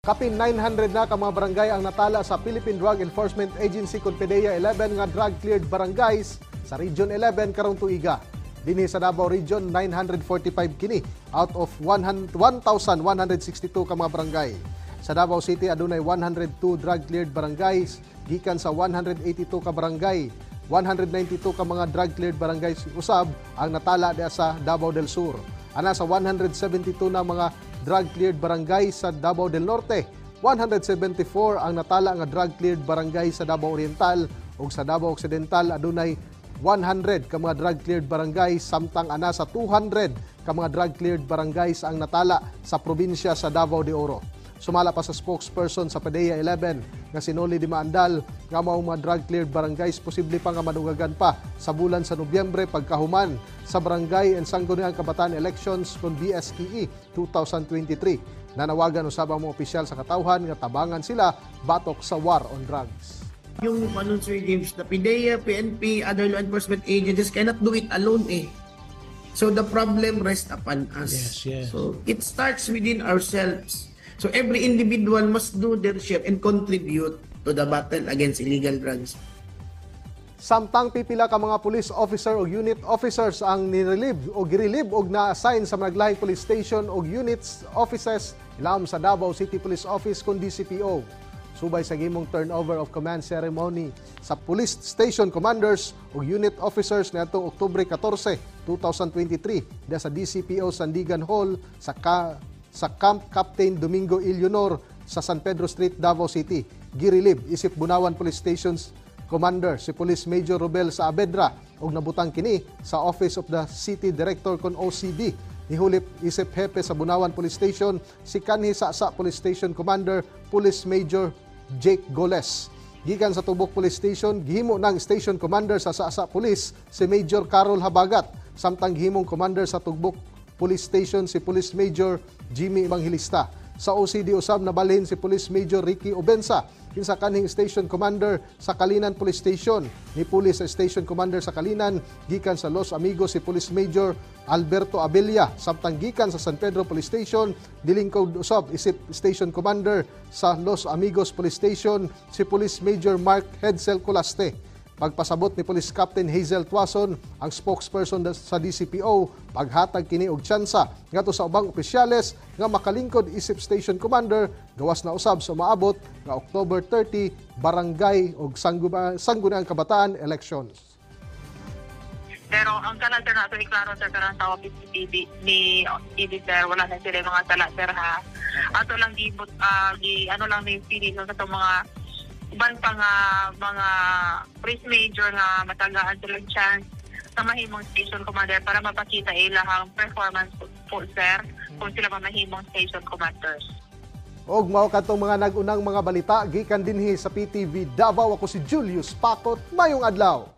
Kapin 900 na ka mga barangay ang natala sa Philippine Drug Enforcement Agency kon PDEA 11 nga drug-cleared barangays sa Region 11 karong tuiga. Dinhi sa Davao Region 945 kini out of 1,162 ka mga barangay. Sa Davao City adunay 102 drug-cleared barangays gikan sa 182 ka barangay. 192 ka mga drug-cleared barangays usab ang natala diha sa Davao del Sur. Ana sa 172 na mga drug-cleared barangay sa Davao del Norte, 174 ang natala nga drug-cleared barangay sa Davao Oriental ug sa Davao Occidental adunay 100 ka mga drug-cleared barangay samtang ana sa 200 ka mga drug-cleared barangays ang natala sa probinsya sa Davao de Oro. Sumala pa sa spokesperson sa PDEA 11 nga si Noli Di Maandal nga mao mga drug-cleared barangays posible pa nga madugagan pa sa bulan sa Nobyembre pagkahuman sa Barangay and Sangguniang Kabataan Elections kon BSKE 2023. Nanawagan usab ang mga opisyal sa katawhan nga tabangan sila batok sa war on drugs. Yung Sir James, the PDEA, PNP, other law enforcement agencies cannot do it alone eh. So the problem rests upon us. Yes. So it starts within ourselves. So every individual must do their share and contribute to the battle against illegal drugs. Samtang pipila ka mga police officer o unit officers ang nirelieve o girilib o na-assign sa naglahing police station o units offices ilawom sa Davao City Police Office kun DCPO. Subay sa gimong turnover of command ceremony sa police station commanders o unit officers niadtong Oktubre 14, 2023 diha sa DCPO Sandigan Hall sa Camp Captain Domingo Illonor sa San Pedro Street, Davao City. Girilib isip Bunawan Police Station's Commander si Police Major Robel Saavedra ug nabutang kini sa Office of the City Director kon OCD. Nihulip isip hepe sa Bunawan Police Station si kanhi sa Police Station Commander Police Major Jake Goles. Gikan sa Tubok Police Station, gihimo ng Station Commander sa Sasa Police si Major Carol Habagat, samtang gihimong Commander sa Tubok Police Station si Police Major Jimmy Evangelista. Sa OCD usab nabalhin si Police Major Ricky Obensa, kinsa kanhing Station Commander sa Kalinan Police Station. Ni Police Station Commander sa Kalinan gikan sa Los Amigos si Police Major Alberto Abella, samtang gikan sa San Pedro Police Station dilingkod usab isip Station Commander sa Los Amigos Police Station si Police Major Mark Hedsel Colaste. Pagpasabot ni Police Captain Hazel Tuason, ang spokesperson sa DCPO, paghatag kini og tsansa ngadto sa ubang opisyales nga makalingkod isip Station Commander gawas na usab sa maabot nga October 30 barangay ug Sangguniang Kabataan elections. Pero ang kanan sir nato iklaro sir karang tawa PCTV ni TV sir wala na sila mga tala sir ha. Ato lang ano lang ni pili sa mga iban pa nga mga police major nga matagaan silang chance sa mahimong station commander para mapakita ilang performance po sir kung sila mahimong station commanders. Og mao kadtong mga nag-unang mga balita gikan dinhi sa PTV Davao, ako si Julius Pakot, mayong adlaw.